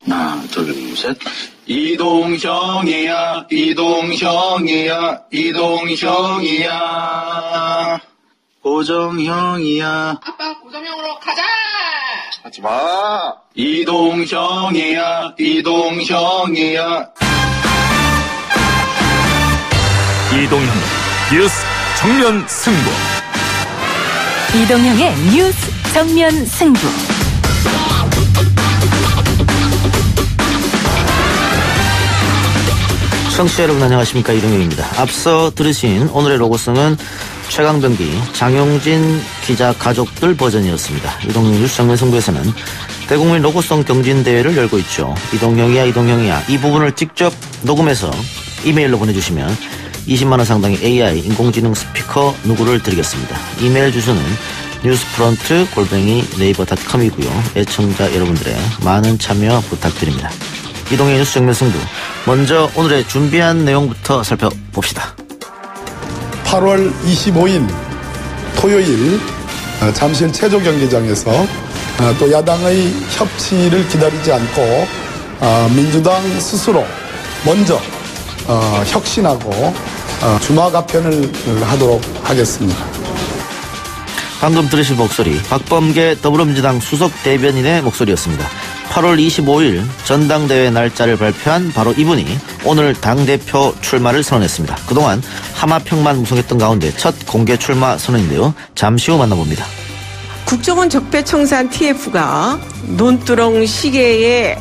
하나, 둘, 셋. 이동형이야, 이동형이야, 이동형이야. 고정형이야. 아빠, 고정형으로 가자! 하지마. 이동형이야, 이동형이야. 이동형 뉴스 정면 승부. 이동형의 뉴스 정면 승부. 청취자 여러분 안녕하십니까, 이동형입니다. 앞서 들으신 오늘의 로고송은 최강병기 장용진 기자 가족들 버전이었습니다. 이동형 뉴스 정면 승부에서는 대국민 로고송 경진대회를 열고 있죠. 이동형이야 이동형이야 이 부분을 직접 녹음해서 이메일로 보내주시면 20만원 상당의 AI 인공지능 스피커 누구를 드리겠습니다. 이메일 주소는 newsfront@naver.com이고요. 애청자 여러분들의 많은 참여 부탁드립니다. 이동형 뉴스 정면 승부, 먼저 오늘의 준비한 내용부터 살펴봅시다. 8월 25일 토요일 잠실 체조경기장에서 또 야당의 협치를 기다리지 않고 민주당 스스로 먼저 혁신하고 주막 합편을 하도록 하겠습니다. 방금 들으신 목소리, 박범계 더불어민주당 수석 대변인의 목소리였습니다. 8월 25일 전당대회 날짜를 발표한 바로 이분이 오늘 당대표 출마를 선언했습니다. 그동안 하마평만 무성했던 가운데 첫 공개 출마 선언인데요. 잠시 후 만나봅니다. 국정원 적폐청산 TF가 논두렁 시계에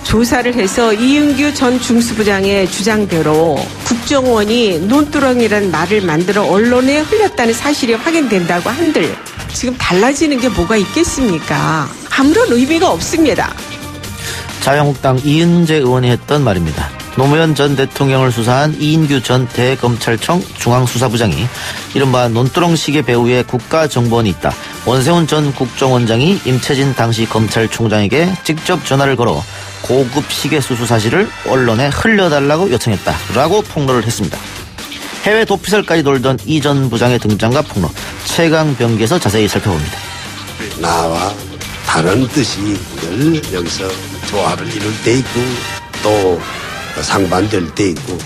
조사를 해서 이은규 전 중수부장의 주장대로 국정원이 논두렁이라는 말을 만들어 언론에 흘렸다는 사실이 확인된다고 한들 지금 달라지는 게 뭐가 있겠습니까? 아무런 의미가 없습니다. 자유한국당 이은재 의원이 했던 말입니다. 노무현 전 대통령을 수사한 이인규 전 대검찰청 중앙수사부장이 이른바 논두렁 시계 배후에 국가정보원이 있다. 원세훈 전 국정원장이 임채진 당시 검찰총장에게 직접 전화를 걸어 고급 시계 수수 사실을 언론에 흘려달라고 요청했다라고 폭로를 했습니다. 해외 도피설까지 돌던 이 전 부장의 등장과 폭로, 최강병기에서 자세히 살펴봅니다. 나와 다른 뜻이 늘 여기서 조화를 이룰 때 있고 또 상반될 때 있고.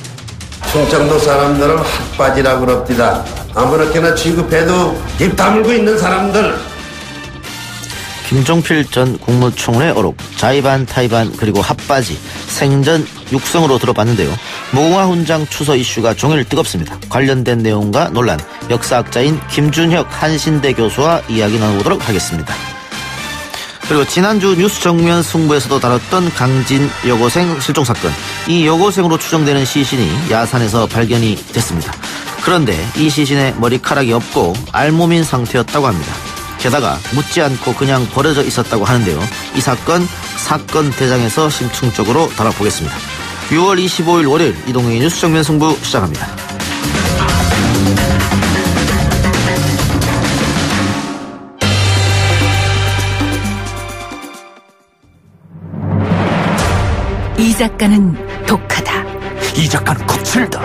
충청도 사람들은 핫바지라고 그럽니다. 아무렇게나 취급해도 입 다물고 있는 사람들. 김종필 전 국무총리의 어록, 자의반 타의반 그리고 핫바지, 생전 육성으로 들어봤는데요. 무궁화 훈장 추서 이슈가 종일 뜨겁습니다. 관련된 내용과 논란, 역사학자인 김준혁 한신대 교수와 이야기 나눠보도록 하겠습니다. 그리고 지난주 뉴스 정면 승부에서도 다뤘던 강진 여고생 실종 사건, 이 여고생으로 추정되는 시신이 야산에서 발견이 됐습니다. 그런데 이 시신에 머리카락이 없고 알몸인 상태였다고 합니다. 게다가 묻지 않고 그냥 버려져 있었다고 하는데요. 이 사건 대장에서 심층적으로 다뤄보겠습니다. 6월 25일 월요일 이동형의 뉴스 정면 승부 시작합니다. 이 작가는 독하다. 이 작가는 거칠다.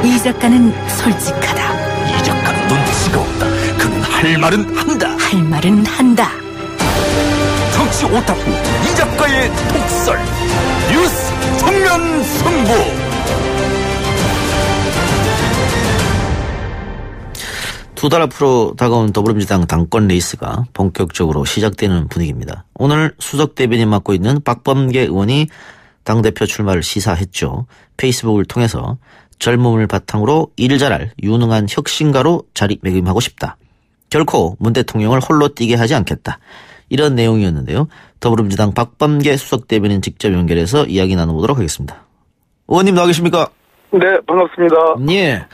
이 작가는 솔직하다. 이 작가는 눈치가 없다. 그는 할 말은 한다. 할 말은 한다. 정치 오타쿠 이 작가의 독설. 뉴스 정면 승부. 두 달 앞으로 다가온 더불어민주당 당권 레이스가 본격적으로 시작되는 분위기입니다. 오늘 수석 대변인 맡고 있는 박범계 의원이 당대표 출마를 시사했죠. 페이스북을 통해서 젊음을 바탕으로 일 잘할 유능한 혁신가로 자리매김하고 싶다. 결코 문 대통령을 홀로 뛰게 하지 않겠다. 이런 내용이었는데요. 더불어민주당 박범계 수석 대변인 직접 연결해서 이야기 나눠보도록 하겠습니다. 의원님 나와 계십니까? 네, 반갑습니다. 예.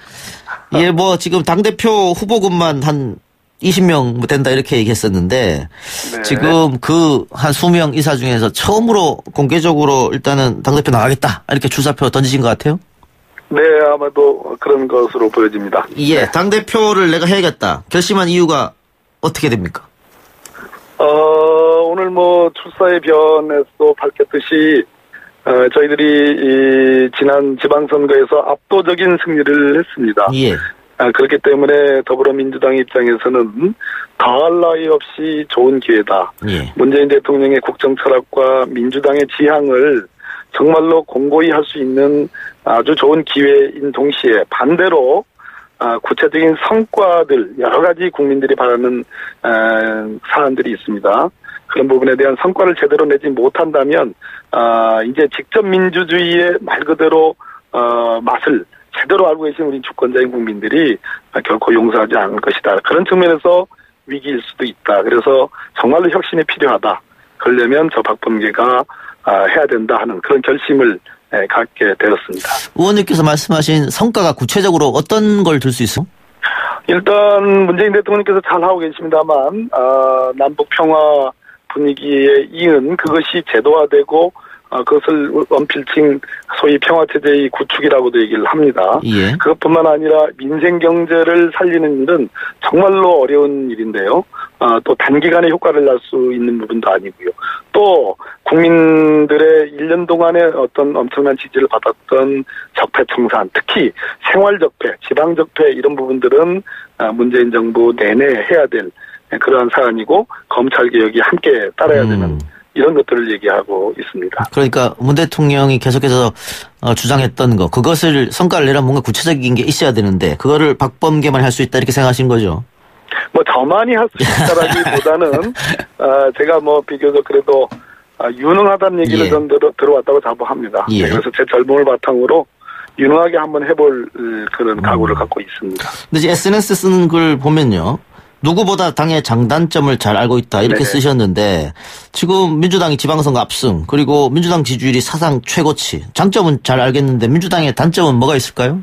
예, 지금 당대표 후보군만 한 20명 된다 이렇게 얘기했었는데, 네. 지금 한 20명 이사 중에서 처음으로 공개적으로 일단은 당대표 나가겠다 이렇게 주사표 던지신 것 같아요? 네, 아마도 그런 것으로 보여집니다. 예, 네. 당대표를 내가 해야겠다 결심한 이유가 어떻게 됩니까? 오늘 출사의 변에서 밝혔듯이 저희들이 지난 지방선거에서 압도적인 승리를 했습니다. 예. 그렇기 때문에 더불어민주당 입장에서는 더할 나위 없이 좋은 기회다. 예. 문재인 대통령의 국정 철학과 민주당의 지향을 정말로 공고히 할 수 있는 아주 좋은 기회인 동시에 반대로 구체적인 성과들, 여러 가지 국민들이 바라는 사안들이 있습니다. 그런 부분에 대한 성과를 제대로 내지 못한다면 이제 직접 민주주의의 말 그대로 맛을 제대로 알고 계신 우리 주권자인 국민들이 결코 용서하지 않을 것이다. 그런 측면에서 위기일 수도 있다. 그래서 정말로 혁신이 필요하다. 그러려면 저 박범계가 해야 된다 하는 그런 결심을 갖게 되었습니다. 의원님께서 말씀하신 성과가 구체적으로 어떤 걸 들 수 있어요? 일단 문재인 대통령께서 잘 하고 계십니다만 남북 평화 분위기에 이은 그것이 제도화되고 그것을 원필칭 소위 평화체제의 구축이라고도 얘기를 합니다. 예. 그것뿐만 아니라 민생경제를 살리는 일은 정말로 어려운 일인데요. 또 단기간에 효과를 낼 수 있는 부분도 아니고요. 또 국민들의 1년 동안에 어떤 엄청난 지지를 받았던 적폐청산, 특히 생활적폐, 지방적폐 이런 부분들은 문재인 정부 내내 해야 될 그러한 사안이고 검찰개혁이 함께 따라야 되는 이런 것들을 얘기하고 있습니다. 그러니까 문 대통령이 계속해서 주장했던 거, 그것을 성과를 내려면 뭔가 구체적인 게 있어야 되는데 그거를 박범계만 할 수 있다 이렇게 생각하신 거죠? 뭐 저만이 할 수 있다라기보다는 제가 뭐 비교적 그래도 유능하다는 얘기를 전 들어왔다고 자부합니다. 예. 그래서 제 젊음을 바탕으로 유능하게 한번 해볼 그런 각오를 갖고 있습니다. 근데 이제 SNS 쓰는 글 보면요. 누구보다 당의 장단점을 잘 알고 있다 이렇게 쓰셨는데 지금 민주당이 지방선거 압승 그리고 민주당 지지율이 사상 최고치. 장점은 잘 알겠는데 민주당의 단점은 뭐가 있을까요?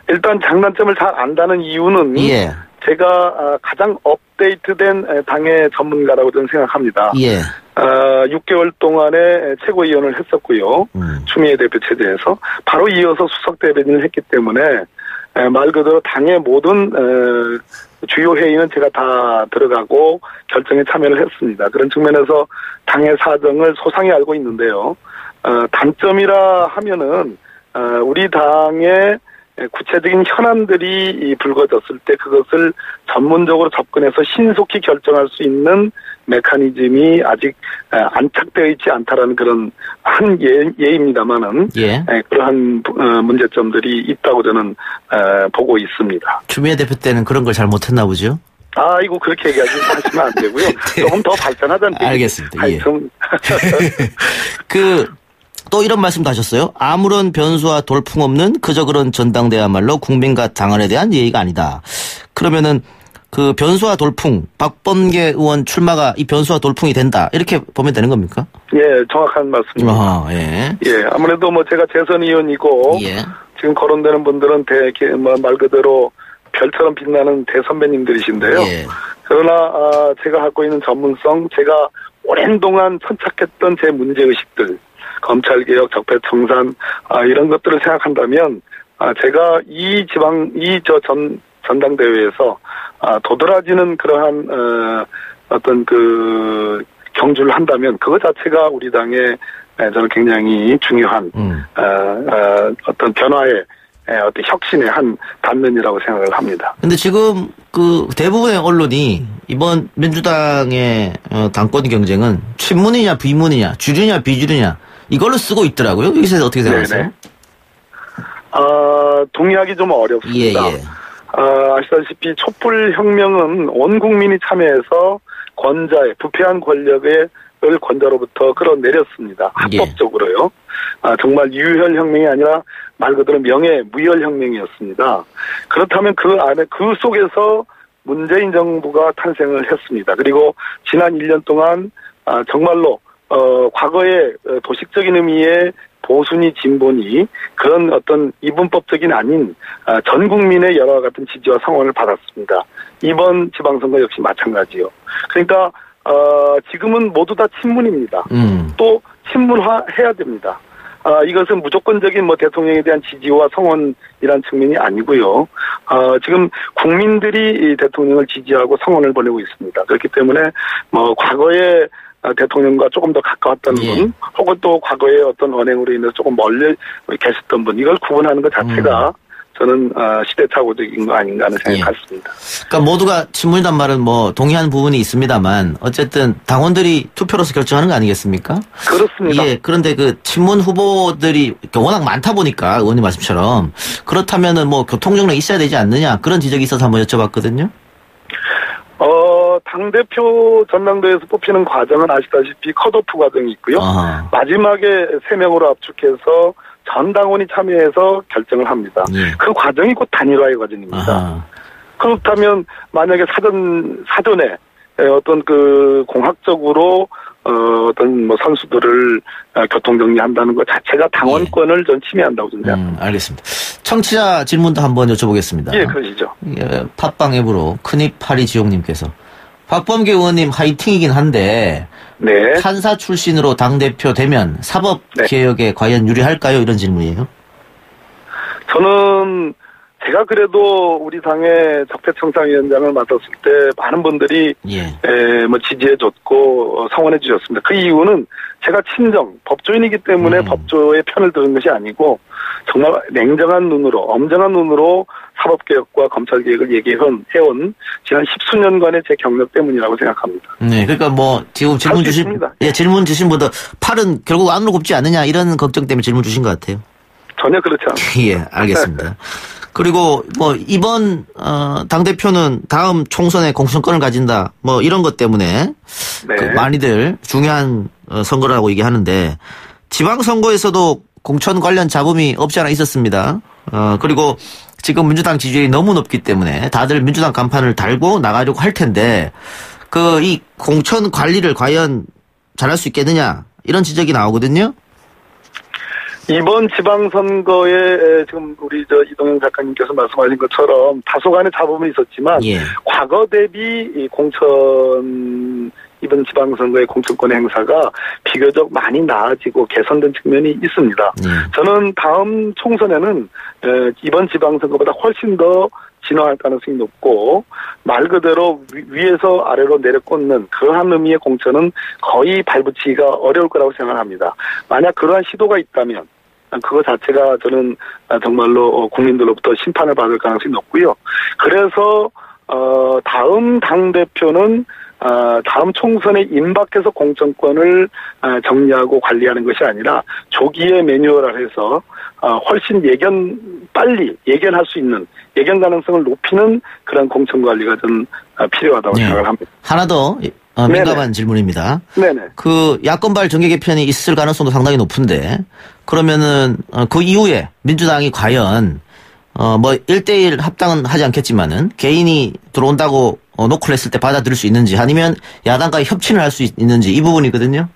일단 장단점을 잘 안다는 이유는 예. 제가 가장 업데이트된 당의 전문가라고 저는 생각합니다. 예. 6개월 동안에 최고위원을 했었고요. 추미애 대표 체제에서 바로 이어서 수석 대변인을 했기 때문에 말 그대로 당의 모든 주요 회의는 제가 다 들어가고 결정에 참여를 했습니다. 그런 측면에서 당의 사정을 소상히 알고 있는데요. 단점이라 하면은 우리 당의 구체적인 현안들이 불거졌을 때 그것을 전문적으로 접근해서 신속히 결정할 수 있는 메커니즘이 아직 안착되어 있지 않다라는 그런 한 예입니다만은 그러한 문제점들이 있다고 저는 보고 있습니다. 추미애 대표 때는 그런 걸 잘 못했나 보죠? 아이고 그렇게 얘기하시면 안 되고요. 조금 더 발전하자는 얘기. 알겠습니다. 예. 또 이런 말씀도 하셨어요. 아무런 변수와 돌풍 없는 그저 그런 전당대야말로 국민과 당원에 대한 예의가 아니다. 그러면은 그 변수와 돌풍, 박범계 의원 출마가 이 변수와 돌풍이 된다. 이렇게 보면 되는 겁니까? 예, 정확한 말씀입니다. 예, 아무래도 뭐 제가 재선 의원이고 지금 거론되는 분들은 말 그대로 별처럼 빛나는 대선배님들이신데요. 그러나 제가 갖고 있는 전문성, 제가 오랜 동안 천착했던 제 문제의식들, 검찰개혁, 적폐청산 이런 것들을 생각한다면 제가 전당대회에서 도드라지는 그러한 어떤 그 경주를 한다면 그것 자체가 우리 당의 저는 굉장히 중요한 어떤 변화의 어떤 혁신의 한 단면이라고 생각을 합니다. 근데 지금 그 대부분의 언론이 이번 민주당의 당권 경쟁은 친문이냐 비문이냐 주류냐 비주류냐 이걸로 쓰고 있더라고요. 여기서 어떻게 생각하세요? 동의하기 좀 어렵습니다. 아시다시피 촛불혁명은 온 국민이 참여해서 권자의 부패한 권력을 권자로부터 끌어내렸습니다. 합법적으로요. 정말 유혈혁명이 아니라 말 그대로 명예무혈혁명이었습니다. 그렇다면 그 속에서 문재인 정부가 탄생을 했습니다. 그리고 지난 1년 동안 정말로 과거의 도식적인 의미의 보수니 진보니 그런 어떤 이분법적인 아닌 전 국민의 여러 같은 지지와 성원을 받았습니다. 이번 지방선거 역시 마찬가지요. 그러니까 지금은 모두 다 친문입니다. 또 친문화해야 됩니다. 이것은 무조건적인 뭐 대통령에 대한 지지와 성원이란 측면이 아니고요. 지금 국민들이 이 대통령을 지지하고 성원을 보내고 있습니다. 그렇기 때문에 뭐 과거에 대통령과 조금 더 가까웠던 분, 혹은 또 과거의 어떤 언행으로 인해서 조금 멀리 계셨던 분, 이걸 구분하는 것 자체가 저는 시대착오적인 거 아닌가 하는 생각이 같습니다. 그러니까 모두가 친문이란 말은 뭐 동의하는 부분이 있습니다만 어쨌든 당원들이 투표로서 결정하는 거 아니겠습니까? 그렇습니다. 예. 그런데 그 친문 후보들이 워낙 많다 보니까 의원님 말씀처럼 그렇다면은 뭐 교통정리 있어야 되지 않느냐 그런 지적이 있어서 한번 여쭤봤거든요. 당대표 전당대회에서 뽑히는 과정은 아시다시피 컷오프 과정이 있고요. 마지막에 3명으로 압축해서 전 당원이 참여해서 결정을 합니다. 예. 그 과정이 곧 단일화의 과정입니다. 그렇다면 만약에 사전에 어떤 그 공학적으로 어떤 뭐 선수들을 교통정리한다는 것 자체가 당원권을 전 침해한다고 생각합니다. 알겠습니다. 청취자 질문도 한번 여쭤보겠습니다. 예, 그러시죠. 예, 팟빵 앱으로 큰입파리 지용님께서 박범계 의원님 화이팅이긴 한데 네. 판사 출신으로 당대표 되면 사법개혁에 과연 유리할까요? 이런 질문이에요. 저는 제가 그래도 우리 당의 적폐청산위원장을 맡았을 때 많은 분들이 뭐 지지해줬고 성원해 주셨습니다. 그 이유는 제가 친정 법조인이기 때문에 법조의 편을 드는 것이 아니고 정말 냉정한 눈으로 엄정한 눈으로 사법개혁과 검찰개혁을 얘기해온 지난 10수년간의 제 경력 때문이라고 생각합니다. 네, 그러니까 뭐 지금 질문 주신 분도 팔은 결국 안으로 굽지 않느냐 이런 걱정 때문에 질문 주신 것 같아요. 전혀 그렇지 않습니다. 예, 알겠습니다. 그리고 뭐 이번 당대표는 다음 총선에 공천권을 가진다 뭐 이런 것 때문에 그 많이들 중요한 선거라고 얘기하는데 지방선거에서도 공천 관련 잡음이 없지 않아 있었습니다. 그리고 지금 민주당 지지율이 너무 높기 때문에 다들 민주당 간판을 달고 나가려고 할 텐데 그 이 공천 관리를 과연 잘할 수 있겠느냐 이런 지적이 나오거든요. 이번 지방선거에 지금 우리 이동영 작가님께서 말씀하신 것처럼 다소간의 잡음은 있었지만 과거 대비 이 이번 지방선거의 공천권 행사가 비교적 많이 나아지고 개선된 측면이 있습니다. 저는 다음 총선에는 이번 지방선거보다 훨씬 더 진화할 가능성이 높고 말 그대로 위에서 아래로 내려꽂는 그러한 의미의 공천은 거의 발붙이기가 어려울 거라고 생각합니다. 만약 그러한 시도가 있다면 그거 자체가 저는 정말로 국민들로부터 심판을 받을 가능성이 높고요. 그래서 다음 당대표는 다음 총선에 임박해서 공천권을 정리하고 관리하는 것이 아니라 조기에 매뉴얼화해서 훨씬 빨리 예견할 수 있는 예견 가능성을 높이는 그런 공천 관리가 좀 필요하다고 생각을 합니다. 하나 더 민감한 질문입니다. 네네. 그 야권발 정계 개편이 있을 가능성도 상당히 높은데 그러면은 그 이후에 민주당이 과연 뭐 1대1 합당은 하지 않겠지만은 개인이 들어온다고 노크를 했을 때 받아들일 수 있는지 아니면 야당과 협치를 할 수 있는지 이 부분이거든요.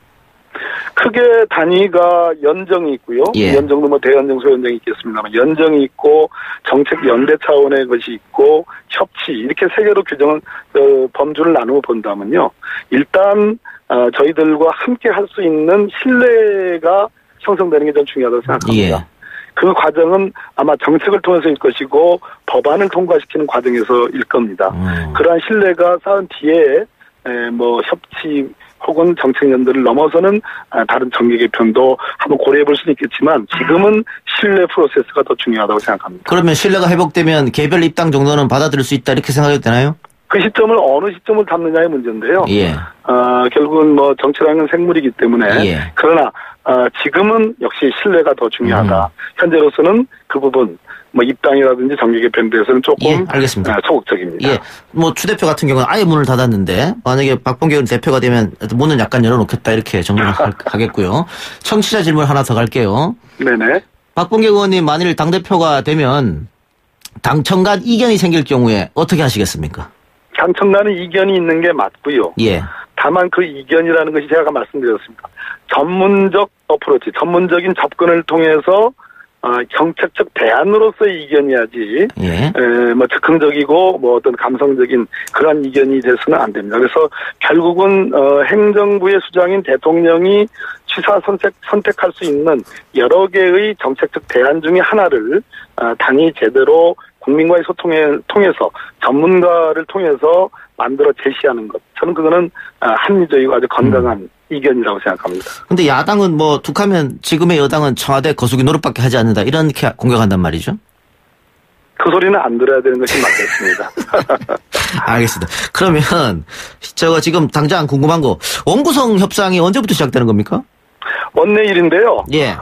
크게 단위가 연정이 있고요. 연정도 뭐 대연정, 소연정이 있겠습니다만 연정이 있고 정책 연대 차원의 것이 있고 협치 이렇게 세 개로 규정은 범주를 나누어 본다면요. 일단 저희들과 함께 할 수 있는 신뢰가 형성되는 게 좀 중요하다고 생각합니다. 그 과정은 아마 정책을 통해서일 것이고 법안을 통과시키는 과정에서일 겁니다. 그러한 신뢰가 쌓은 뒤에 뭐 협치 혹은 정책 연대를 넘어서는 다른 정계 개편도 한번 고려해 볼 수는 있겠지만 지금은 신뢰 프로세스가 더 중요하다고 생각합니다. 그러면 신뢰가 회복되면 개별 입당 정도는 받아들일 수 있다 이렇게 생각해도 되나요? 그 시점을 어느 시점을 잡느냐의 문제인데요. 결국은 뭐 정치라는 건 생물이기 때문에 그러나 지금은 역시 신뢰가 더 중요하다. 현재로서는 그 부분 뭐 입당이라든지 정계 개편에 대해서는 조금 알겠습니다. 소극적입니다. 뭐 추 대표 같은 경우는 아예 문을 닫았는데 만약에 박범계 의원 대표가 되면 문은 약간 열어놓겠다 이렇게 정리를 하겠고요. 청취자 질문 하나 더 갈게요. 네네. 박범계 의원님 만일 당 대표가 되면 당청 간 이견이 생길 경우에 어떻게 하시겠습니까? 당청 간은 이견이 있는 게 맞고요. 다만 그 이견이라는 것이 제가 아까 말씀드렸습니다. 전문적 어프로치, 전문적인 접근을 통해서 정책적 대안으로서의 이견이야지, 뭐 즉흥적이고 뭐 어떤 감성적인 그런 이견이 돼서는 안 됩니다. 그래서 결국은 행정부의 수장인 대통령이 취사 선택할 수 있는 여러 개의 정책적 대안 중에 하나를 당이 제대로 국민과의 소통을 통해서 전문가를 통해서 만들어 제시하는 것. 저는 그거는 합리적이고 아주 건강한 이견이라고 생각합니다. 근데 야당은 뭐 툭하면 지금의 여당은 청와대 거수기 노릇밖에 하지 않는다 이렇게 공격한단 말이죠? 그 소리는 안 들어야 되는 것이 맞겠습니다. 알겠습니다. 그러면 저거 지금 당장 궁금한 거 원구성 협상이 언제부터 시작되는 겁니까? 원내일인데요. 예.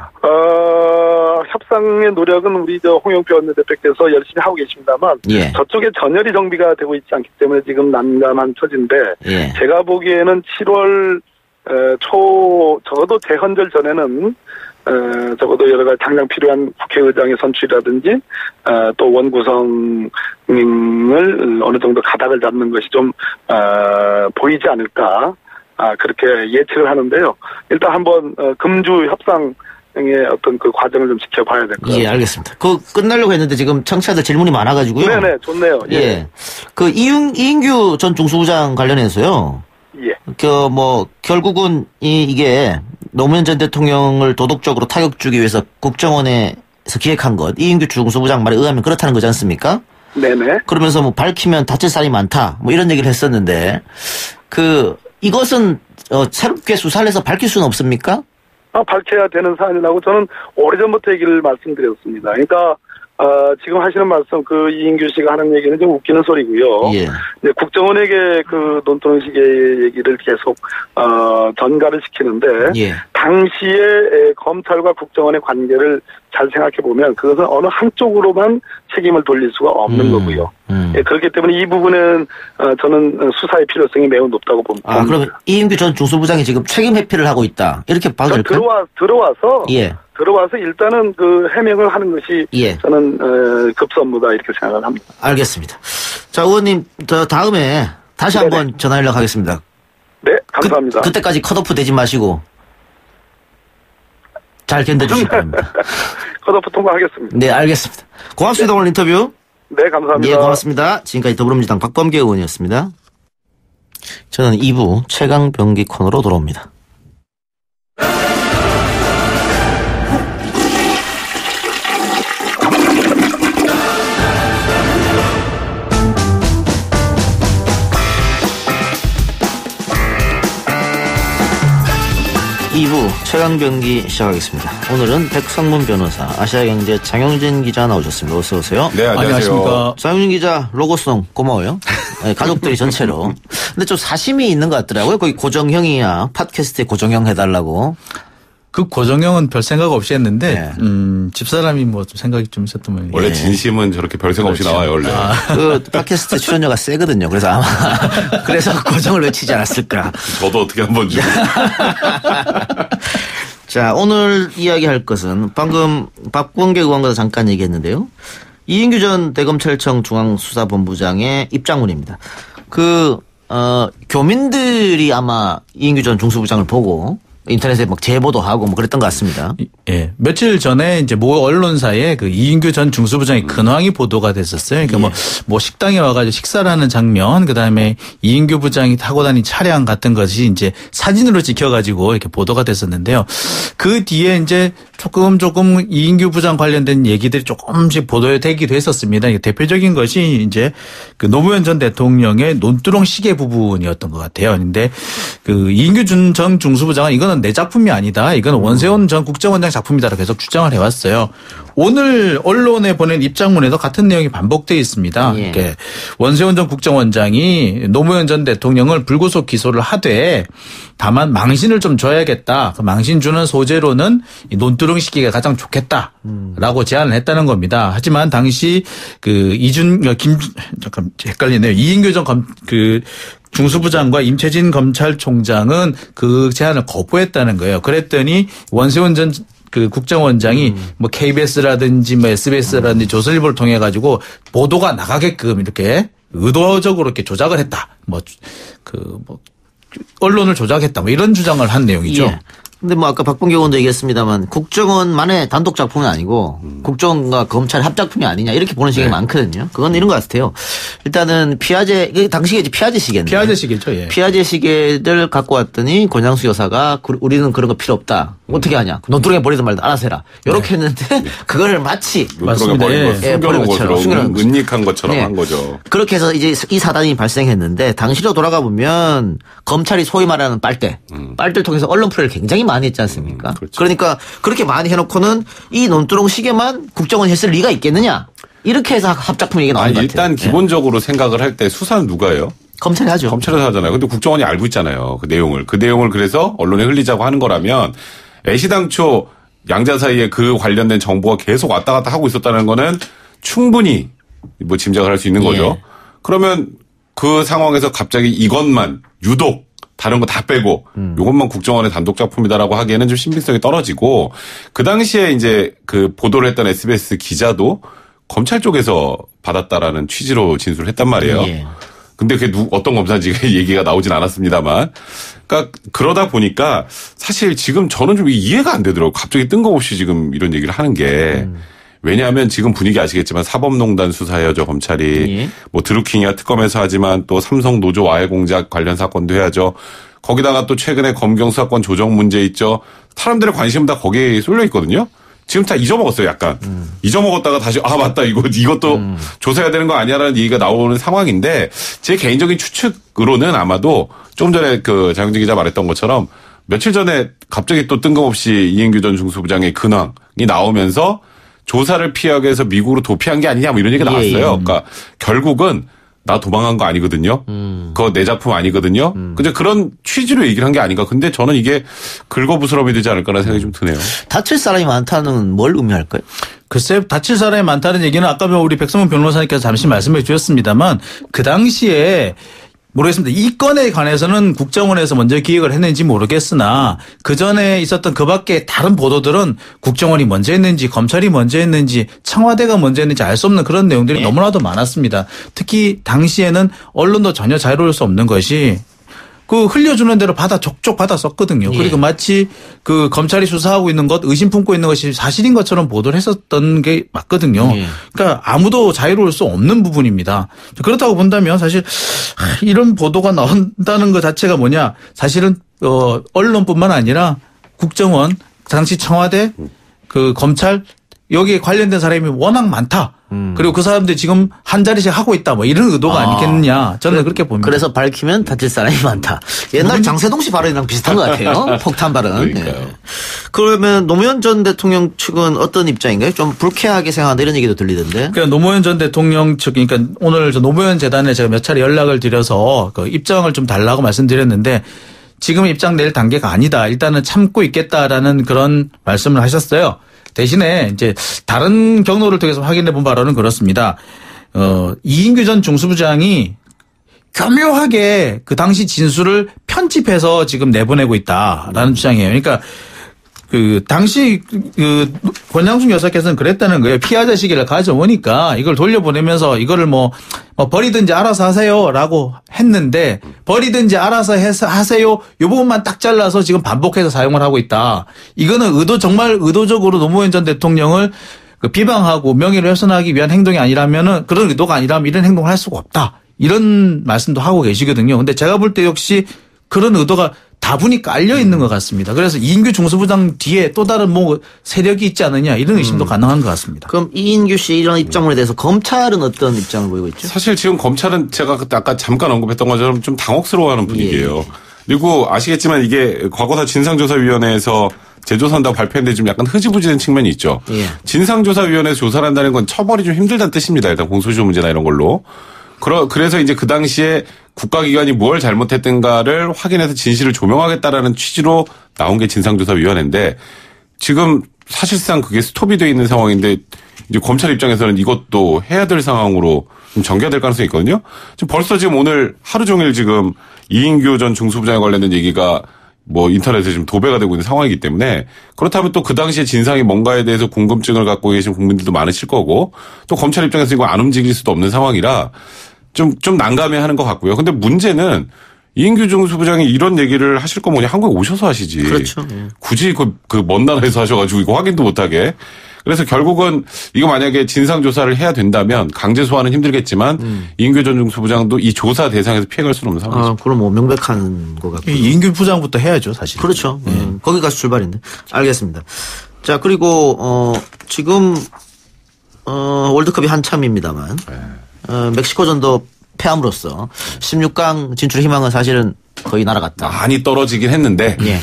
협상의 노력은 우리 홍영표 원내대표께서 열심히 하고 계십니다만 예. 저쪽에 전열이 정비가 되고 있지 않기 때문에 지금 난감한 처지인데 예. 제가 보기에는 7월 초 적어도 재헌절 전에는 적어도 여러 가지 당장 필요한 국회의장의 선출이라든지 또 원구성을 어느 정도 가닥을 잡는 것이 좀 보이지 않을까 그렇게 예측을 하는데요. 일단 한번 금주 협상의 어떤 그 과정을 좀 지켜봐야 될 것 같아요. 예, 알겠습니다. 그 끝나려고 했는데 지금 청취자들 질문이 많아가지고요. 네네, 좋네요. 예. 예. 그 이인규 전 중수부장 관련해서요. 예. 결국은 이게 노무현 전 대통령을 도덕적으로 타격 주기 위해서 국정원에서 기획한 것, 이인규 중수부장 말에 의하면 그렇다는 거지 않습니까? 네네. 그러면서 밝히면 다칠 사람이 많다, 이런 얘기를 했었는데, 이것은, 새롭게 수사를 해서 밝힐 수는 없습니까? 밝혀야 되는 사안이라고 저는 오래전부터 얘기를 말씀드렸습니다. 그러니까, 지금 하시는 말씀, 이인규 씨가 하는 얘기는 좀 웃기는 소리고요. 예. 이제 국정원에게 논두렁 시계 얘기를 계속, 전가를 시키는데, 예. 당시에 검찰과 국정원의 관계를 잘 생각해 보면 그것은 어느 한쪽으로만 책임을 돌릴 수가 없는 거고요. 예, 그렇기 때문에 이 부분은, 저는 수사의 필요성이 매우 높다고 봅니다. 그러면 이인규 전 중수부장이 지금 책임 회피를 하고 있다, 이렇게 봐도 될까요? 들어와서, 예. 들어와서 일단은 해명을 하는 것이 예. 저는 급선무다 이렇게 생각을 합니다. 알겠습니다. 자, 의원님, 다음에 다시 네네. 한번 전화 연락하겠습니다. 네, 감사합니다. 그때까지 컷오프 되지 마시고 잘 견뎌주시기 바랍니다. 컷오프 통과하겠습니다. 네, 알겠습니다. 고맙습니다. 오늘 인터뷰. 네, 감사합니다. 예, 고맙습니다. 지금까지 더불어민주당 박범계 의원이었습니다. 저는 2부 최강병기 코너로 돌아옵니다. 최강병기 시작하겠습니다. 오늘은 백성문 변호사, 아시아경제 장영진 기자 나오셨습니다. 어서 오세요. 네, 안녕하십니까. 장영진 기자 로고송 고마워요. 네, 가족들이 전체로. 근데 좀 사심이 있는 것 같더라고요. 거기 고정형이야. 팟캐스트에 고정형 해달라고. 그 고정형은 별 생각 없이 했는데, 집사람이 좀 생각이 좀 있었던 모양이에요. 원래 진심은 저렇게 별 생각 없이 나와요, 원래. 팟캐스트 출연료가 세거든요. 그래서 아마, 그래서 고정을 외치지 않았을까. 저도 어떻게 한번 좀. 자, 오늘 이야기할 것은 방금 박범계 의원과 잠깐 얘기했는데요. 이인규 전 대검찰청 중앙수사본부장의 입장문입니다. 교민들이 아마 이인규 전 중수부장을 보고 인터넷에 제보도 하고 그랬던 것 같습니다. 예. 며칠 전에 이제 모 언론사에 이인규 전 중수부장의 근황이 보도가 됐었어요. 그러니까 뭐 식당에 와가지고 식사를 하는 장면, 그 다음에 이인규 부장이 타고 다닌 차량 같은 것이 이제 사진으로 찍혀가지고 이렇게 보도가 됐었는데요. 그 뒤에 이제 조금 이인규 부장 관련된 얘기들이 조금씩 보도되기도 했었습니다. 대표적인 것이 이제 노무현 전 대통령의 논두렁 시계 부분이었던 것 같아요. 근데 이인규 전 중수부장은 이거는 내 작품이 아니다. 이건 원세훈 전 국정원장 작품이다라고 계속 주장을 해왔어요. 오늘 언론에 보낸 입장문에도 같은 내용이 반복되어 있습니다. 예. 원세훈 전 국정원장이 노무현 전 대통령을 불구속 기소를 하되 다만 망신을 좀 줘야겠다. 그 망신 주는 소재로는 이 논두렁 시기가 가장 좋겠다라고 제안을 했다는 겁니다. 하지만 당시 잠깐 헷갈리네요. 이인규 전 중수부장과 임채진 검찰총장은 그 제안을 거부했다는 거예요. 그랬더니 원세훈 전 국정원장이 KBS라든지 SBS라든지 조선일보를 통해 가지고 보도가 나가게끔 이렇게 의도적으로 이렇게 조작을 했다. 언론을 조작했다. 이런 주장을 한 내용이죠. 예. 근데 아까 박범계 의원도 얘기했습니다만 국정원만의 단독 작품은 아니고 국정원과 검찰 합작품이 아니냐 이렇게 보는 시각이 많거든요. 그건 이런 것 같아요. 일단은 당시에 피아제 시계인데. 피아제 시계죠. 예. 피아제 시계를 갖고 왔더니 권양수 여사가 우리는 그런 거 필요 없다. 어떻게 하냐. 논두렁에 버리든 말든 알아서 해라. 이렇게 했는데 그거를 마치 논두렁에 버린 것처럼 은닉한 것처럼 한 거죠. 그렇게 해서 이제 이 사단이 발생했는데 당시로 돌아가 보면 검찰이 소위 말하는 빨대를 통해서 언론 프레를 굉장히 많이 했지 않습니까? 그렇죠. 그러니까 그렇게 많이 해놓고는 이 논두렁 시계만 국정원이 했을 리가 있겠느냐? 이렇게 해서 합작품 얘기 나오는 것 같아요. 일단 기본적으로 생각을 할 때 수사는 누가 해요? 검찰이 하죠. 검찰에서 하잖아요. 근데 국정원이 알고 있잖아요. 그 내용을 그래서 언론에 흘리자고 하는 거라면 애시당초 양자 사이에 그 관련된 정보가 계속 왔다 갔다 하고 있었다는 거는 충분히 뭐 짐작을 할 수 있는 거죠. 그러면 그 상황에서 갑자기 이것만 유독 다른 거 다 빼고 이것만 국정원의 단독 작품이다라고 하기에는 좀 신빙성이 떨어지고 그 당시에 이제 그 보도를 했던 SBS 기자도 검찰 쪽에서 받았다라는 취지로 진술을 했단 말이에요. 근데 그게 어떤 검사인지 얘기가 나오진 않았습니다만. 그러니까 그러다 보니까 사실 지금 저는 좀 이해가 안 되더라고요. 갑자기 뜬금없이 지금 이런 얘기를 하는 게. 왜냐하면 지금 분위기 아시겠지만 사법농단 수사해야죠, 검찰이. 뭐 드루킹이야 특검에서 하지만 또 삼성 노조 와해 공작 관련 사건도 해야죠. 거기다가 또 최근에 검경 수사권 조정 문제 있죠. 사람들의 관심은 다 거기에 쏠려 있거든요. 지금 다 잊어먹었어요, 약간. 잊어먹었다가 다시, 맞다, 이것도 조사해야 되는 거 아니야라는 얘기가 나오는 상황인데, 제 개인적인 추측으로는 아마도 조금 전에 그 장영진 기자 말했던 것처럼 며칠 전에 갑자기 또 뜬금없이 이인규 전 중수부장의 근황이 나오면서 조사를 피하기 위해서 미국으로 도피한 게 아니냐, 뭐 이런 얘기가 나왔어요. 그러니까 결국은 나 도망한 거 아니거든요. 그거 내 작품 아니거든요. 그저 그런 취지로 얘기를 한 게 아닌가. 근데 저는 이게 긁어부스럼이 되지 않을까라는 생각이 좀 드네요. 다칠 사람이 많다는 뭘 의미할까요? 글쎄, 다칠 사람이 많다는 얘기는 아까 우리 백성문 변호사님께서 잠시 말씀해 주셨습니다만 그 당시에 모르겠습니다. 이 건에 관해서는 국정원에서 먼저 기획을 했는지 모르겠으나 그 전에 있었던 그 밖에 다른 보도들은 국정원이 먼저 했는지 검찰이 먼저 했는지 청와대가 먼저 했는지 알 수 없는 그런 내용들이 너무나도 많았습니다. 특히 당시에는 언론도 전혀 자유로울 수 없는 것이 그 흘려주는 대로 족족 받아 썼거든요. 그리고 마치 그 검찰이 수사하고 있는 것, 의심 품고 있는 것이 사실인 것처럼 보도를 했었던 게 맞거든요. 그러니까 아무도 자유로울 수 없는 부분입니다. 그렇다고 본다면 사실 이런 보도가 나온다는 것 자체가 뭐냐. 사실은 언론뿐만 아니라 국정원, 당시 청와대, 그 검찰 여기에 관련된 사람이 워낙 많다. 그리고 그 사람들이 지금 한 자리씩 하고 있다. 뭐 이런 의도가 아니겠느냐. 저는 그렇게 봅니다. 그래서 밝히면 다칠 사람이 많다. 옛날 장세동 씨 발언이랑 비슷한 것 같아요. 폭탄 발언. 그러면 노무현 전 대통령 측은 어떤 입장인가요? 좀 불쾌하게 생각한다 이런 얘기도 들리던데. 그러니까 노무현 전 대통령 측, 그러니까 오늘 노무현 재단에 제가 몇 차례 연락을 드려서 그 입장을 좀 달라고 말씀드렸는데 지금 입장 낼 단계가 아니다. 일단은 참고 있겠다라는 그런 말씀을 하셨어요. 대신에 이제 다른 경로를 통해서 확인해 본 바로는 그렇습니다. 이인규 전 중수부장이 교묘하게 그 당시 진술을 편집해서 지금 내보내고 있다라는 주장이에요. 그러니까 그 당시 그 권양숙 여사께서는 그랬다는 거예요. 피하자 시기를 가져오니까 이걸 돌려보내면서 이거를 뭐 버리든지 알아서 하세요라고 했는데 버리든지 알아서 하세요 이 부분만 딱 잘라서 지금 반복해서 사용을 하고 있다. 이거는 정말 의도적으로 노무현 전 대통령을 그 비방하고 명예를 훼손하기 위한 행동이 아니라면은 그런 의도가 아니라면 이런 행동을 할 수가 없다. 이런 말씀도 하고 계시거든요. 근데 제가 볼 때 역시 그런 의도가 다분히 깔려 있는 것 같습니다. 그래서 이인규 중수부장 뒤에 또 다른 뭐 세력이 있지 않느냐 이런 의심도 가능한 것 같습니다. 그럼 이인규 씨 이런 입장에 대해서 검찰은 어떤 입장을 보이고 있죠? 사실 지금 검찰은 제가 그때 아까 잠깐 언급했던 것처럼 좀 당혹스러워하는 분위기예요. 그리고 아시겠지만 이게 과거사 진상조사위원회에서 재조사한다고 발표했는데 좀 약간 흐지부지된 측면이 있죠. 진상조사위원회에서 조사를 한다는 건 처벌이 좀 힘들다는 뜻입니다. 일단 공소시효 문제나 이런 걸로. 그래서 이제 그 당시에 국가기관이 뭘 잘못했던가를 확인해서 진실을 조명하겠다라는 취지로 나온 게 진상조사위원회인데 지금 사실상 그게 스톱이 돼 있는 상황인데 이제 검찰 입장에서는 이것도 해야 될 상황으로 좀 전개될 가능성이 있거든요. 지금 벌써 지금 오늘 하루 종일 지금 이인규 전 중수부장에 관련된 얘기가 뭐 인터넷에 지금 도배가 되고 있는 상황이기 때문에 그렇다면 또 그 당시에 진상이 뭔가에 대해서 궁금증을 갖고 계신 국민들도 많으실 거고 또 검찰 입장에서 이거 안 움직일 수도 없는 상황이라 좀 난감해하는 것 같고요. 근데 문제는 이인규 중수부장이 이런 얘기를 하실 거면 그냥 한국에 오셔서 하시지. 그렇죠. 굳이 그 먼 나라에서 하셔가지고 이거 확인도 못하게. 그래서 결국은 이거 만약에 진상조사를 해야 된다면 강제 소환은 힘들겠지만 이인규 전 중수부장도 이 조사 대상에서 피해갈 수는 없는 상황이죠. 그럼 뭐 명백한 것 같고. 이인규 부장부터 해야죠, 사실. 그렇죠. 거기까지 출발인데. 알겠습니다. 자, 그리고 지금 월드컵이 한참입니다만 멕시코전도 패함으로써 16강 진출 희망은 사실은 거의 날아갔다. 많이 떨어지긴 했는데 예.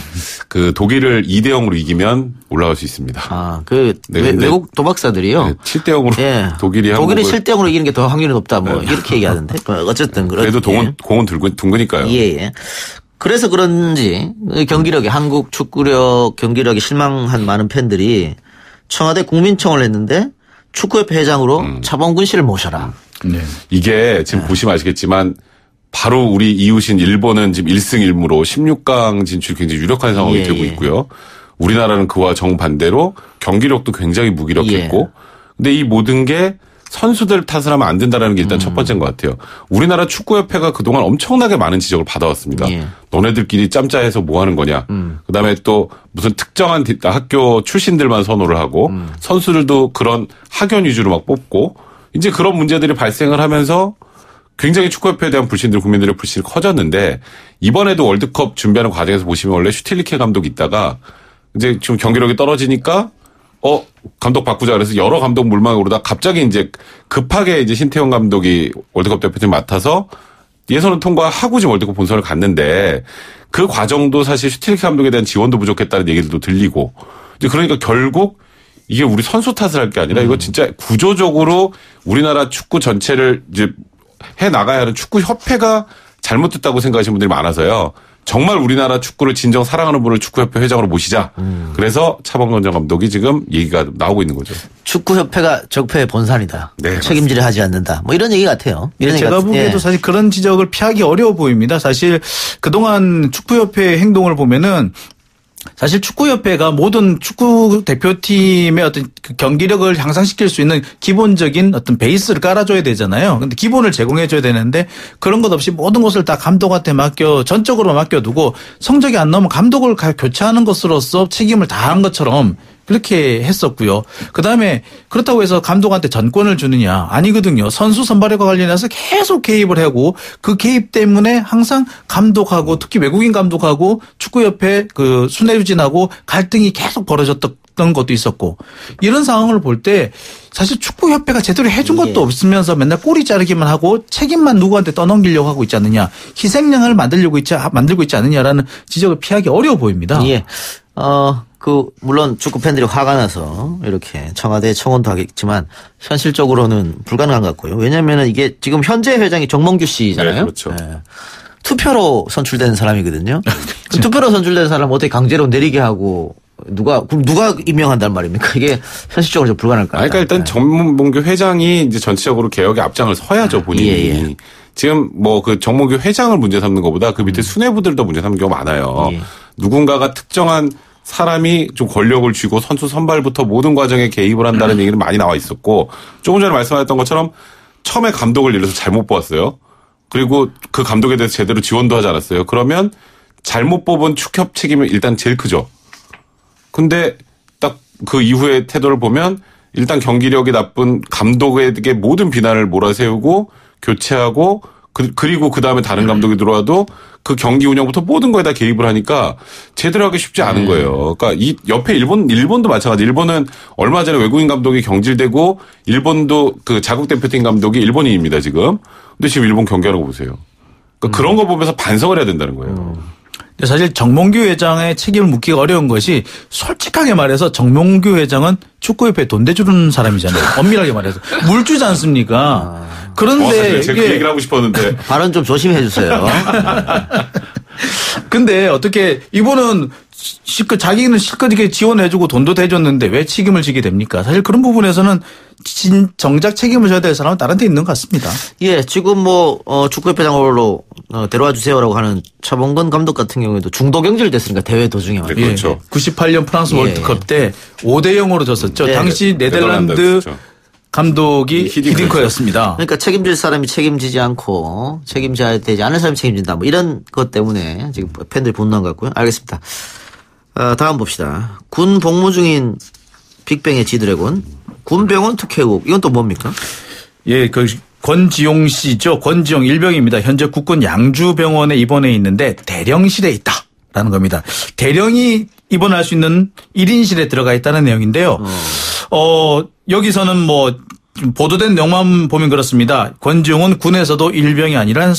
그 독일을 2대0으로 이기면 올라갈 수 있습니다. 아, 그 네, 외국 도박사들이요. 네, 7대0으로 예. 독일이 7대0으로 이기는 게 더 확률이 높다. 뭐 이렇게 얘기하던데. 어쨌든 그래도 공은 둥그니까요. 예. 그래서 그런지 경기력에 한국 축구력 경기력에 실망한 많은 팬들이 청와대 국민청을 했는데 축구협회 회장으로 차범근 씨를 모셔라. 네. 이게 지금 보시면 아시겠지만 바로 우리 이웃인 일본은 지금 1승 1무로 16강 진출 굉장히 유력한 상황이 되고 있고요. 우리나라는 그와 정반대로 경기력도 굉장히 무기력했고 근데 이 모든 게 선수들 탓을 하면 안 된다라는 게 일단 첫 번째인 것 같아요. 우리나라 축구협회가 그동안 엄청나게 많은 지적을 받아왔습니다. 너네들끼리 짬짜해서 뭐 하는 거냐. 그다음에 또 무슨 특정한 학교 출신들만 선호를 하고 선수들도 그런 학연 위주로 막 뽑고 이제 그런 문제들이 발생을 하면서 굉장히 축구협회에 대한 불신들, 국민들의 불신이 커졌는데 이번에도 월드컵 준비하는 과정에서 보시면 원래 슈틸리케 감독이 있다가 이제 지금 경기력이 떨어지니까 감독 바꾸자 그래서 여러 감독 물망에 오르다 갑자기 이제 급하게 이제 신태용 감독이 월드컵 대표팀 맡아서 예선을 통과하고 지금 월드컵 본선을 갔는데 그 과정도 사실 슈틸리케 감독에 대한 지원도 부족했다는 얘기들도 들리고 이제 그러니까 결국 이게 우리 선수 탓을 할 게 아니라 이거 진짜 구조적으로 우리나라 축구 전체를 이제 해 나가야 하는 축구협회가 잘못됐다고 생각하시는 분들이 많아서요. 정말 우리나라 축구를 진정 사랑하는 분을 축구협회 회장으로 모시자. 그래서 차범근 전 감독이 지금 얘기가 나오고 있는 거죠. 축구협회가 적폐의 본산이다. 네, 책임지를 하지 않는다. 뭐 이런 얘기 같아요. 이런 제가 보기에도 사실 그런 지적을 피하기 어려워 보입니다. 사실 그동안 축구협회의 행동을 보면은 사실 축구협회가 모든 축구 대표팀의 어떤 경기력을 향상시킬 수 있는 기본적인 어떤 베이스를 깔아줘야 되잖아요. 근데 기본을 제공해줘야 되는데 그런 것 없이 모든 것을 다 감독한테 전적으로 맡겨두고 성적이 안 나오면 감독을 교체하는 것으로서 책임을 다한 것처럼 그렇게 했었고요. 그다음에 그렇다고 해서 감독한테 전권을 주느냐 아니거든요. 선수 선발과 관련해서 계속 개입을 하고 그 개입 때문에 항상 감독하고 특히 외국인 감독하고 축구협회 그 순회유진하고 갈등이 계속 벌어졌던 것도 있었고 이런 상황을 볼 때 사실 축구협회가 제대로 해준 것도 없으면서 맨날 꼬리 자르기만 하고 책임만 누구한테 떠넘기려고 하고 있지 않느냐 희생양을 만들고 있지 않느냐라는 지적을 피하기 어려워 보입니다. 예. 물론 축구 팬들이 화가 나서 이렇게 청와대에 청원도 하겠지만 현실적으로는 불가능한 것 같고요. 왜냐하면 이게 지금 현재 회장이 정몽규 씨잖아요. 네, 그렇죠. 네. 투표로 선출된 사람이거든요. 그 투표로 선출된 사람 어떻게 강제로 내리게 하고 누가 임명한단 말입니까? 이게 현실적으로 좀 불가능할 것 같아요. 그러니까 일단 정몽규 회장이 이제 전체적으로 개혁의 앞장을 서야죠, 본인이. 지금 뭐 그 정몽규 회장을 문제 삼는 것보다 그 밑에 수뇌부들도 문제 삼는 경우가 많아요. 누군가가 특정한 사람이 좀 권력을 쥐고 선수 선발부터 모든 과정에 개입을 한다는 얘기는 많이 나와 있었고 조금 전에 말씀하셨던 것처럼 처음에 감독을 예를 들어서 잘못 뽑았어요. 그리고 그 감독에 대해서 제대로 지원도 하지 않았어요. 그러면 잘못 뽑은 축협 책임이 일단 제일 크죠. 근데 딱 그 이후의 태도를 보면 일단 경기력이 나쁜 감독에게 모든 비난을 몰아세우고 교체하고 그리고 그 다음에 다른 감독이 들어와도 그 경기 운영부터 모든 거에 다 개입을 하니까 제대로 하기 쉽지 않은 거예요. 그러니까 이 옆에 일본도 마찬가지. 일본은 얼마 전에 외국인 감독이 경질되고 일본도 그 자국 대표팀 감독이 일본인입니다, 지금. 근데 지금 일본 경기하는 거 보세요. 그러니까 그런 거 보면서 반성을 해야 된다는 거예요. 사실 정몽규 회장의 책임을 묻기가 어려운 것이 솔직하게 말해서 정몽규 회장은 축구협회에 돈 대주는 사람이잖아요. 엄밀하게 말해서. 물주지 않습니까? 그런데 제가 그 얘기를 하고 싶었는데. 발언 좀 조심해 주세요. 근데 어떻게 이분은 자기는 실컷 이렇게 지원해주고 돈도 대줬는데 왜 책임을 지게 됩니까? 사실 그런 부분에서는 정작 책임을 져야 될 사람은 다른 데 있는 것 같습니다. 예, 지금 축구협회장으로 데려와 주세요라고 하는 차범근 감독 같은 경우에도 중도 경질됐으니까 대회 도중에. 네, 그렇죠. 98년 프랑스 월드컵 때 5대0으로 졌었죠. 네. 당시 네덜란드 감독이 히딩커였습니다. 그러니까 책임질 사람이 책임지지 않고 책임져야 되지 않은 사람이 책임진다. 뭐 이런 것 때문에 지금 팬들이 분노한 것 같고요. 알겠습니다. 다음 봅시다. 군 복무 중인 빅뱅의 지드래곤 군병원 특혜국 이건 또 뭡니까? 예, 권지용 씨죠. 권지용 일병입니다. 현재 국군 양주병원에 입원해 있는데 대령실에 있다라는 겁니다. 대령이 입원할 수 있는 1인실에 들어가 있다는 내용인데요. 여기서는 보도된 내용만 보면 그렇습니다. 권지웅은 군에서도 일병이 아니라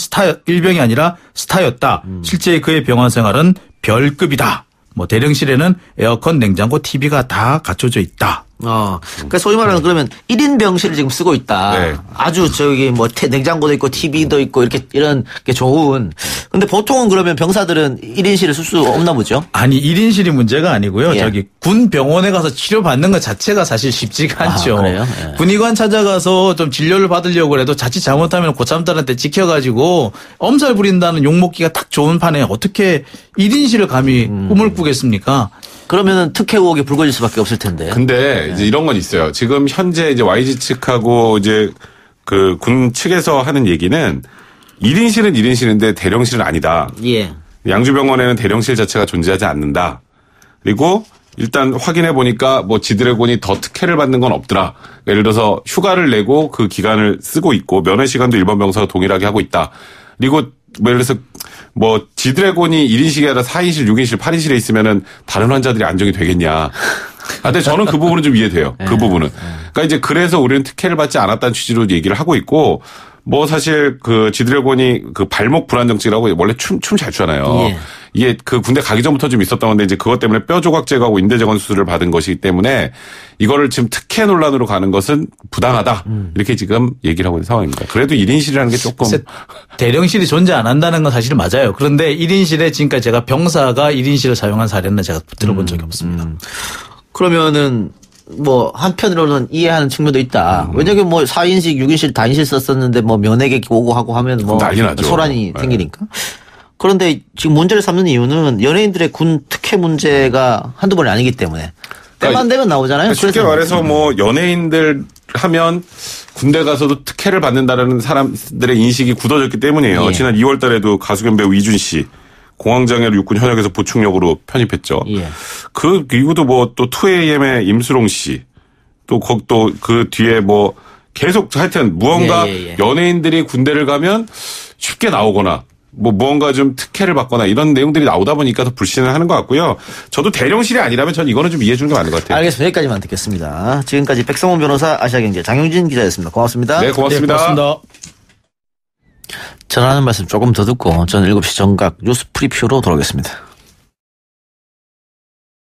스타였다. 실제 그의 병원 생활은 별급이다. 뭐 대령실에는 에어컨, 냉장고, TV가 다 갖춰져 있다. 그러니까 소위 말하는 그러면 1인 병실을 지금 쓰고 있다. 네. 아주 저기 뭐 냉장고도 있고 TV도 있고 이렇게 이런 게 좋은. 근데 보통은 그러면 병사들은 1인실을 쓸 수 없나 보죠? 아니 1인실이 문제가 아니고요. 예. 저기 군 병원에 가서 치료받는 것 자체가 사실 쉽지가 않죠. 그래요? 예. 군의관 찾아가서 좀 진료를 받으려고 해도 자칫 잘못하면 고참들한테 찍혀가지고 엄살 부린다는 욕먹기가 딱 좋은 판에 어떻게 1인실을 감히 꿈을 꾸겠습니까? 그러면은 특혜 의혹이 불거질 수밖에 없을 텐데. 근데 이제 이런 건 있어요. 지금 현재 이제 YG 측하고 이제 그 군 측에서 하는 얘기는 1인실은 1인실인데 대령실은 아니다. 예. 양주병원에는 대령실 자체가 존재하지 않는다. 그리고 일단 확인해 보니까 뭐 지드래곤이 더 특혜를 받는 건 없더라. 예를 들어서 휴가를 내고 그 기간을 쓰고 있고 면회 시간도 일반 병사가 동일하게 하고 있다. 그리고 뭐 예를 들어서 뭐 지드래곤이 1인실이 아니라 4인실, 6인실, 8인실에 있으면은 다른 환자들이 안정이 되겠냐. 근데 저는 그 부분은 좀 이해돼요. 그 부분은. 그러니까 이제 그래서 우리는 특혜를 받지 않았다는 취지로 얘기를 하고 있고 뭐 사실 그 지드래곤이 그 발목 불안정증이라고 원래 춤 잘 추잖아요. 예. 이게 그 군대 가기 전부터 좀 있었던 건데 이제 그것 때문에 뼈 조각 제거하고 인대 재건 수술을 받은 것이기 때문에 이거를 지금 특혜 논란으로 가는 것은 부당하다. 이렇게 지금 얘기를 하고 있는 상황입니다. 그래도 1인실이라는 게 조금 대령실이 존재 안 한다는 건 사실 맞아요. 그런데 1인실에 지금까지 제가 병사가 1인실을 사용한 사례는 제가 들어본 적이 없습니다. 그러면은 뭐 한편으로는 이해하는 측면도 있다. 왜냐면 뭐 4인실, 6인실, 다인실 썼었는데 뭐 면회객 오고 하고 하면 뭐 난리 나죠. 소란이 생기니까. 그런데 지금 문제를 삼는 이유는 연예인들의 군 특혜 문제가 한두 번이 아니기 때문에 때만 되면 나오잖아요. 쉽게 말해서 뭐 연예인들 하면 군대 가서도 특혜를 받는다라는 사람들의 인식이 굳어졌기 때문이에요. 예. 지난 2월 달에도 가수겸 배우 이준 씨 공황장애로 육군 현역에서 보충력으로 편입했죠. 예. 그 이후도 뭐 또 2AM의 임수롱 씨 또 그 뒤에 뭐 계속 하여튼 무언가 연예인들이 군대를 가면 쉽게 나오거나 뭐 무언가 좀 특혜를 받거나 이런 내용들이 나오다 보니까 더 불신을 하는 것 같고요. 저도 대령실이 아니라면 전 이거는 좀 이해해 주는 게 맞는 것 같아요. 알겠습니다. 여기까지만 듣겠습니다. 지금까지 백성원 변호사, 아시아경제 장용진 기자였습니다. 고맙습니다. 네, 고맙습니다. 네, 고맙습니다. 전하는 말씀 조금 더 듣고 저는 7시 정각 뉴스 프리뷰로 돌아오겠습니다.